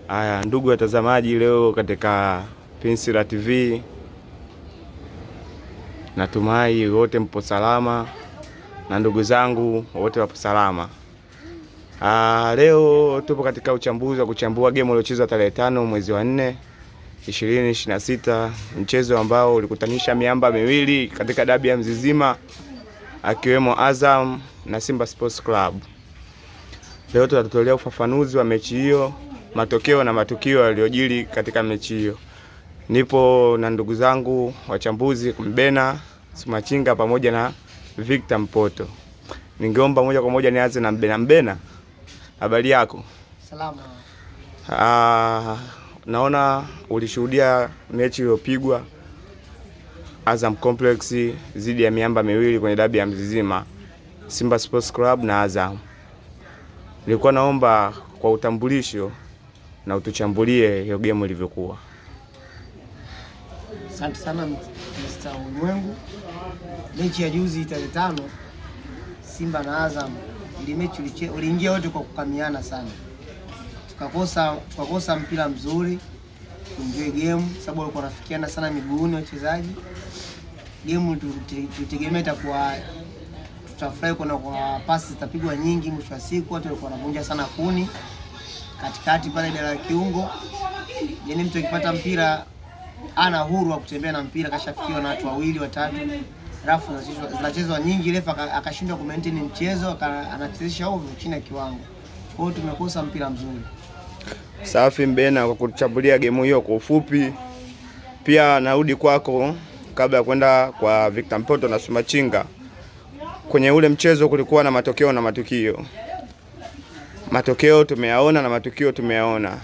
Haya, ndugu watazamaji, leo katika Pinsira TV, natumai wote mpo salama na ndugu zangu wote wapo salama. Leo tupo katika uchambuzi wa kuchambua game iliyochezwa tarehe 5 mwezi wa 4 2026, mchezo ambao ulikutanisha miamba miwili katika dabi ya Mzizima, akiwemo Azam na Simba Sports Club. Leo tutatolea ufafanuzi wa mechi hiyo, matokeo na matukio yaliyojiri katika mechi hiyo. Nipo na ndugu zangu wachambuzi Mbena Sumachinga pamoja na Victor Mpoto. Ningeomba moja kwa moja nianze na Mbena. Mbena, habari yako? Salama. Naona ulishuhudia mechi iliyopigwa Azam Complex dhidi ya miamba miwili kwenye dabi ya Mzizima, Simba Sports Club na Azam. Nilikuwa naomba kwa utambulisho na utuchambulie hiyo game ilivyokuwa. Asante sana Mr. Ulimwengu. Mechi ya juzi tarehe 5 Simba na Azam, ile mechi uliingia wote kwa kukamiana sana. Tukakosa mpira mzuri, enjoy game sababu walikuwa wanafikiana sana miguuni wachezaji. Game tutegemea itakuwa tutafurahi kwa pasi zitapigwa nyingi, mwisho wa siku watu walikuwa wanavunja sana kuni katikati pale idara ya kiungo. Yaani mtu akipata mpira ana huru wa kutembea na mpira, kashafikiwa na watu wawili watatu, rafu zinachezwa nyingi, refa akashindwa ku maintain mchezo, anachezesha ovyo chini ya kiwango. Kwa hiyo tumekosa mpira mzuri. Safi Mbena, kwa kuchambulia game hiyo kwa ufupi. Pia narudi kwako kabla ya kwenda kwa Victor Mpoto na Sumachinga. Kwenye ule mchezo kulikuwa na matokeo na matukio. Matokeo tumeyaona na matukio tumeyaona.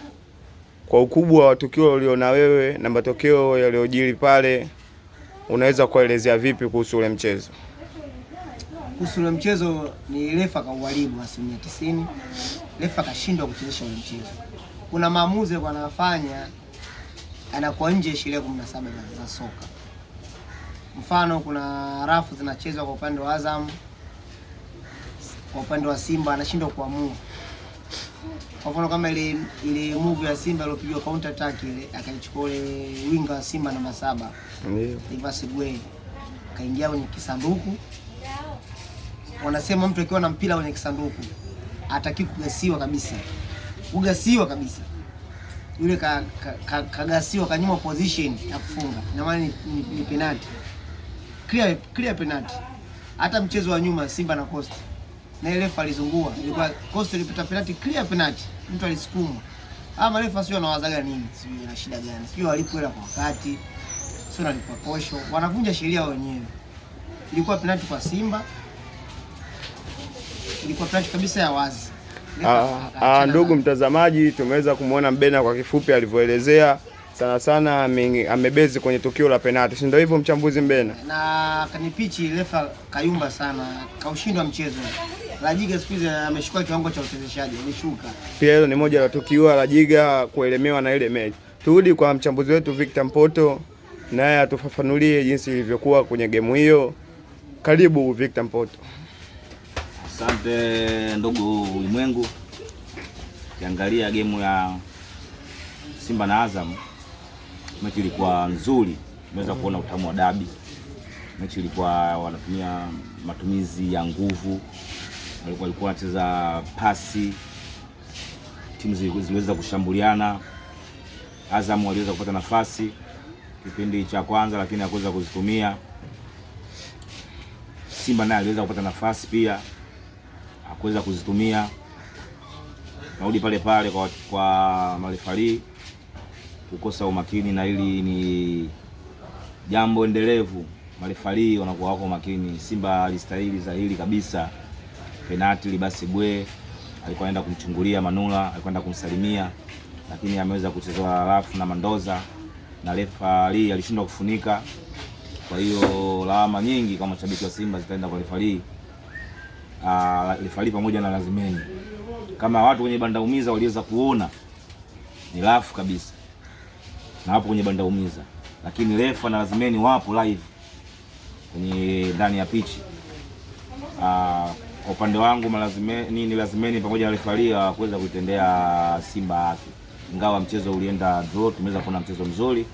Kwa ukubwa wa tukio uliona wewe na matokeo yaliyojiri pale, unaweza kuelezea vipi kuhusu ule mchezo? Kuhusu ule mchezo ni refa kauharibu 90%. Refa kashindwa kuchezesha ule mchezo. Kuna maamuzi wanafanya anakuwa nje sheria 17 za soka. Mfano, kuna rafu zinachezwa kwa upande wa Azam, kwa upande wa Simba anashindwa kuamua. Kwa mfano kama ile move ya Simba iliyopigwa counter attack ile, akaichukua ile winga wa Simba namba 7. Ndio. Ivasibwe kaingia kwenye kisanduku. Wanasema mtu akiwa na mpira kwenye kisanduku hataki kugasiwa kabisa. Kugasiwa kabisa. Yule kagasiwa kanyuma position ya kufunga. Na maana ni penalty. Clear penalty. Hata mchezo wa nyuma Simba na Coast, na ile refa alizungua, ilikuwa Coast ilipata penalty, clear penalty, mtu alisukuma. Marefa sio wanawazaga nini? Sio ina shida gani? Sio walipo hela kwa wakati, sio nalipa posho, wanavunja sheria wenyewe. Ilikuwa penalty kwa Simba, ilikuwa penalty kabisa ya wazi. Ndugu mtazamaji, tumeweza kumuona Mbena kwa kifupi alivyoelezea. Sana sana amebezi kwenye tukio la penalty. Si ndio hivyo mchambuzi Mbena? Na kanipichi refa kayumba sana, kaushindwa mchezo. Lajiga siku hizi ameshuka kiwango cha uchezeshaji, ameshuka. Pia hilo ni moja la tukio la Jiga kuelemewa na ile mechi. Turudi kwa mchambuzi wetu Victor Mpoto, naye atufafanulie jinsi ilivyokuwa kwenye game hiyo. Karibu Victor Mpoto. Asante ndugu Ulimwengu. Kiangalia game ya Simba na Azam, mechi ilikuwa nzuri. Tunaweza kuona utamu wa dabi. Mechi ilikuwa wanatumia matumizi ya nguvu. Walikuwa wanacheza pasi. Timu ziliweza kushambuliana. Azam waliweza kupata nafasi kipindi cha kwanza lakini hakuweza kuzitumia. Simba naye aliweza kupata nafasi pia, hakuweza kuzitumia. Narudi pale kwa marefari kukosa umakini, na hili ni jambo endelevu. Marefari wanakuwa wako makini. Simba alistahili zahiri kabisa penalty. Libasibwe alikuwa anaenda kumchungulia Manula, alikuwa anaenda kumsalimia, lakini ameweza kuchezewa rafu na Mandoza na refari alishindwa kufunika. Kwa hiyo lawama nyingi kama mashabiki wa Simba zitaenda kwa refari. Refari pamoja na Lazimeni. Kama watu kwenye banda umiza waliweza kuona ni rafu kabisa, na hapo kwenye banda umiza, lakini refa na Lazimeni wapo live kwenye ndani ya pichi. Kwa upande wangu Lazimeni pamoja na refari kuweza kuitendea Simba haki. ingawa mchezo ulienda draw, tumeweza kuona mchezo mzuri.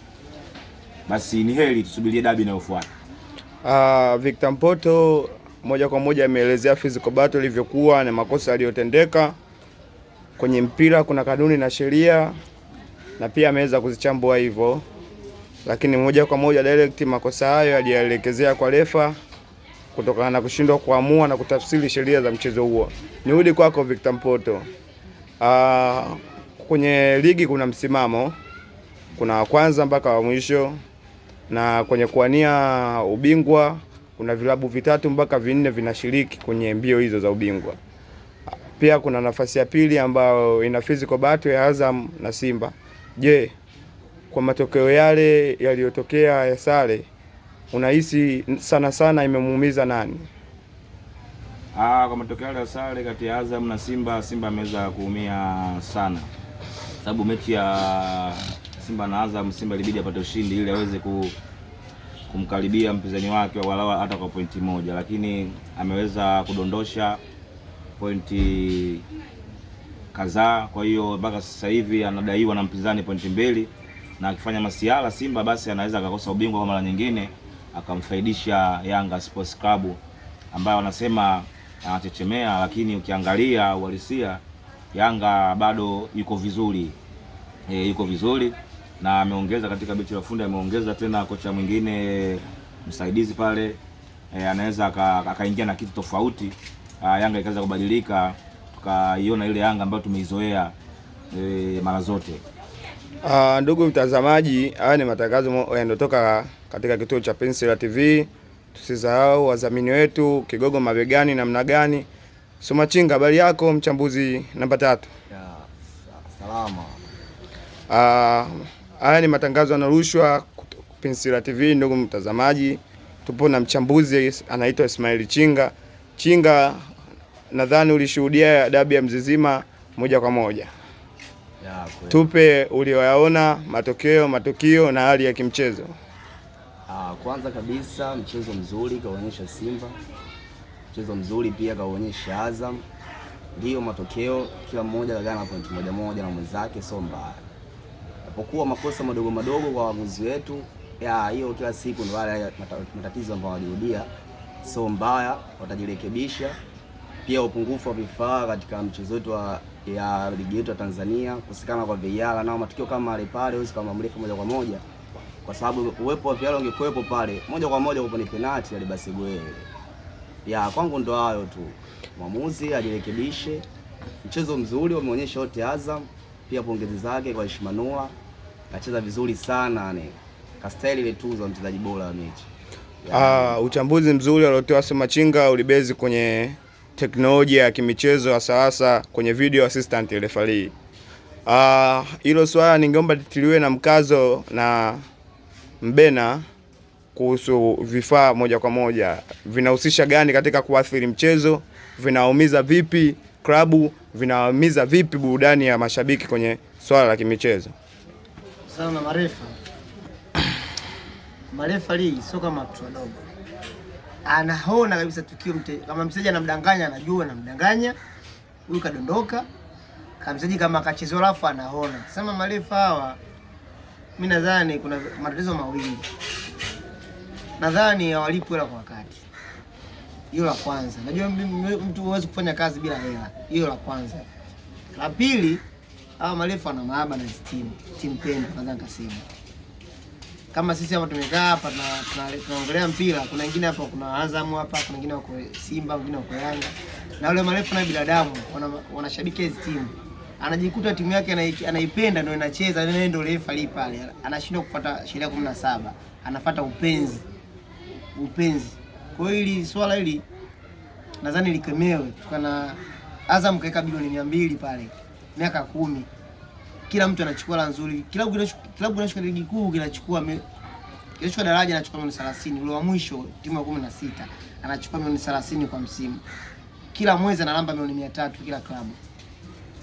Basi ni heri tusubirie dabi inayofuata. Victor Mpoto moja kwa moja ameelezea physical battle ilivyokuwa na makosa yaliyotendeka kwenye mpira. Kuna kanuni na sheria na pia ameweza kuzichambua hivyo, lakini moja kwa moja direct makosa hayo yalielekezea kwa refa kutokana na kushindwa kuamua na kutafsiri sheria za mchezo huo. Nirudi kwako Victor Mpoto. Kwenye ligi kuna msimamo, kuna wa kwanza mpaka wa mwisho, na kwenye kuania ubingwa kuna vilabu 3 mpaka 4 vinashiriki kwenye mbio hizo za ubingwa. Pia kuna nafasi ya pili ambayo ina physical battle ya Azam na Simba. Je, kwa matokeo yale yaliyotokea ya sare, unahisi sana imemuumiza nani? Kwa matokeo yale ya sare kati ya Azam na Simba, Simba ameweza kuumia sana. Sababu mechi ya Simba na Azam, Simba ilibidi apate ushindi ili aweze kumkaribia mpinzani wake walau hata kwa pointi moja, lakini ameweza kudondosha pointi kadhaa. Kwa hiyo mpaka sasa hivi anadaiwa na mpinzani pointi 2, na akifanya masiala Simba basi anaweza akakosa ubingwa kwa mara nyingine, akamfaidisha Yanga Sports Club ambayo wanasema anachechemea, lakini ukiangalia uhalisia Yanga bado yuko vizuri. Yuko vizuri na ameongeza katika benchi la fundi, ameongeza tena kocha mwingine msaidizi pale, anaweza akaingia na kitu tofauti, Yanga ikaweza kubadilika, tukaiona ile Yanga ambayo tumeizoea mara zote. Ndugu mtazamaji, haya ni matangazo yanayotoka katika kituo cha Pensila TV. Tusisahau wadhamini wetu Kigogo Mabegani namna gani. Somachinga, habari yako mchambuzi namba 3? Salama. Haya ni matangazo yanarushwa Pensila TV. Ndugu mtazamaji, tupo na mchambuzi anaitwa Ismail Chinga. Chinga, nadhani ulishuhudia dabi ya Mzizima moja kwa moja. Tupe ulioyaona, matukio na hali ya kimchezo. Kwanza kabisa mchezo mzuri kaonyesha Simba, mchezo mzuri pia kaonyesha Azam. Ndio matokeo kila mmoja kagana point moja na mwenzake, sio mbaya. Japokuwa makosa madogo kwa waamuzi wetu, hiyo kila siku ndio wale matatizo ambayo wanajirudia, sio mbaya, watajirekebisha. Pia upungufu wa vifaa katika mchezo wetu ya ligi yetu ya Tanzania, kusikana kwa VAR, nao matukio kama yale pale huwezi kama mrefu moja kwa moja, kwa sababu uwepo wa VAR ungekuepo pale moja kwa moja kwa penalty ile basi gwe. Kwangu ndo hayo tu. Mwamuzi ajirekebishe. Mchezo mzuri wameonyesha wote Azam, pia pongezi zake kwa Ishmanula. Kacheza vizuri sana kastahili ile tuzo mchezaji bora wa mechi. Uchambuzi mzuri aliotoa Somachinga ulibezi kwenye teknolojia ya kimichezo hasa kwenye video assistant referee. Hilo swala ningeomba litiliwe na mkazo na Mbena kuhusu vifaa moja kwa moja. Vinahusisha gani katika kuathiri mchezo? Vinaumiza vipi klabu? Vinaumiza vipi burudani ya mashabiki kwenye swala la kimichezo? Sana marefa ligi sio kama mtu mdogo. Anaona kabisa tukio kama mchezaji anamdanganya, anajua anamdanganya. Huyu kadondoka. Kama mchezaji kama akachezwa rafu anaona. Sema marefa hawa, mimi nadhani kuna matatizo mawili. Nadhani hawalipwi hela kwa wakati. Hiyo la kwanza. Najua mtu huwezi kufanya kazi bila hela. Hiyo la kwanza. La pili, hawa marefa wana mahaba na timu pendo kwanza nikasema. Kama sisi hapa tumekaa hapa tunaongelea mpira, kuna wengine hapa, kuna Azam hapa, kuna wengine wako Simba, wengine wako Yanga. Na wale marefu na binadamu wanashabikia hizo timu. Anajikuta timu yake anaipenda ndio inacheza, ndio refa li pale. Anashindwa kufuata sheria 17. Anafuata upenzi. Kwa hiyo hili swala hili nadhani likemewe. Tukana Azam kaeka bilioni 200 pale. Miaka 10. Kila mtu anachukua la nzuri. Klabu inachukua ligi kuu kinachukua daraja anachukua milioni 30. Ule wa mwisho timu ya 16 anachukua milioni 30 kwa msimu. Kila mwezi analamba milioni 300 kila klabu.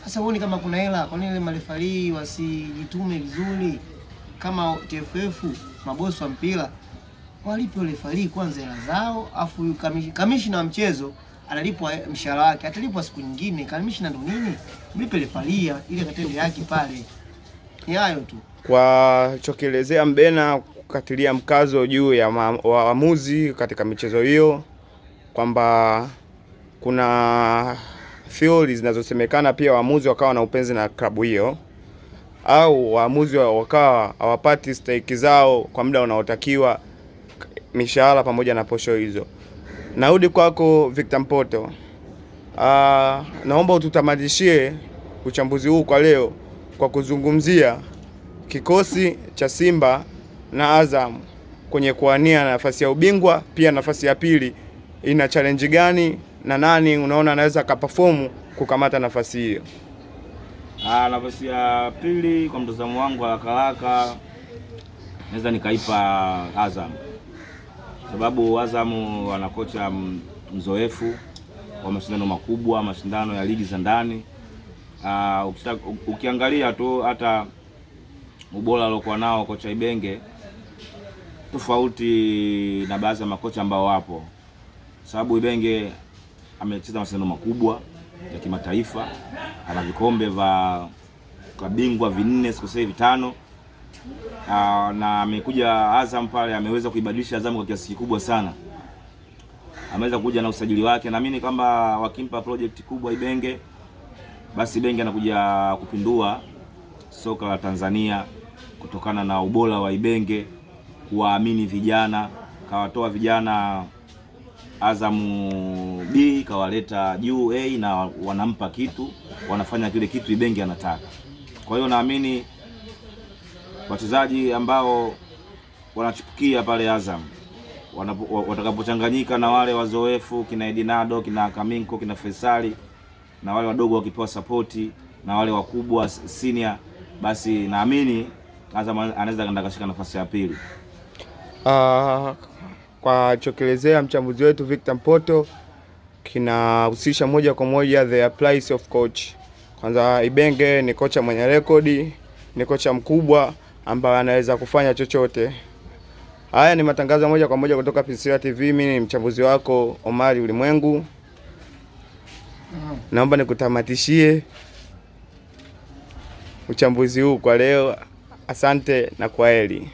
Sasa huoni kama kuna hela? Kwa nini marefali wasijitume vizuri kama TFF, mabosi wa mpira? Walipe refali kwanza hela zao, afu kamishna wa mchezo analipwa mshahara wake, atalipwa siku nyingine. Kamishna ndo nini? Mlipe refali ile katendo yake pale. Ni hayo tu. Kwa chokielezea Mbena kukatilia mkazo juu ya waamuzi katika michezo hiyo, kwamba kuna theory zinazosemekana pia waamuzi wakawa na upenzi na klabu hiyo, au waamuzi wakawa hawapati stake zao kwa muda unaotakiwa, mishahara pamoja na posho hizo. Narudi kwako Victor Mpoto. Naomba ututamadishie uchambuzi huu kwa leo kwa kuzungumzia kikosi cha Simba na Azam kwenye kuania nafasi ya ubingwa, pia nafasi ya pili ina challenge gani na nani unaona anaweza kaperform kukamata nafasi hiyo? Nafasi ya pili kwa mtazamo wangu haraka naweza nikaipa Azam, sababu Azam wana kocha mzoefu wa mashindano makubwa, mashindano ya ligi za ndani. Ukiangalia tu hata ubora aliokuwa nao kocha Ibenge tofauti na baadhi ya makocha ambao wapo, sababu Ibenge amecheza mashindano makubwa ya kimataifa, ana vikombe vya bingwa 4 sikosei 5, na amekuja Azam pale ameweza kuibadilisha Azam kwa kiasi kikubwa sana. Ameweza kuja na usajili wake, naamini kwamba wakimpa project kubwa Ibenge, basi Ibenge anakuja kupindua soka la Tanzania kutokana na ubora wa Ibenge, kuwaamini vijana, kawatoa vijana Azam B kawaleta juu A, na wanampa kitu, wanafanya kile kitu Ibenge anataka. Kwa hiyo naamini wachezaji ambao wanachipukia pale Azam watakapochanganyika na wale wazoefu kina Edinado, kina Kaminko, kina Faisali, na wale wadogo wakipewa sapoti na wale wakubwa senior, basi naamini Azam anaweza kwenda kashika nafasi ya pili. Kwa chokelezea mchambuzi wetu Victor Mpoto, kinahusisha moja kwa moja the price of coach. Kwanza Ibenge ni kocha mwenye rekodi, ni kocha mkubwa ambaye anaweza kufanya chochote. Haya ni matangazo moja kwa moja kutoka PCR TV. Mimi ni mchambuzi wako Omari Ulimwengu. Naomba nikutamatishie uchambuzi huu kwa leo. Asante na kwaheri.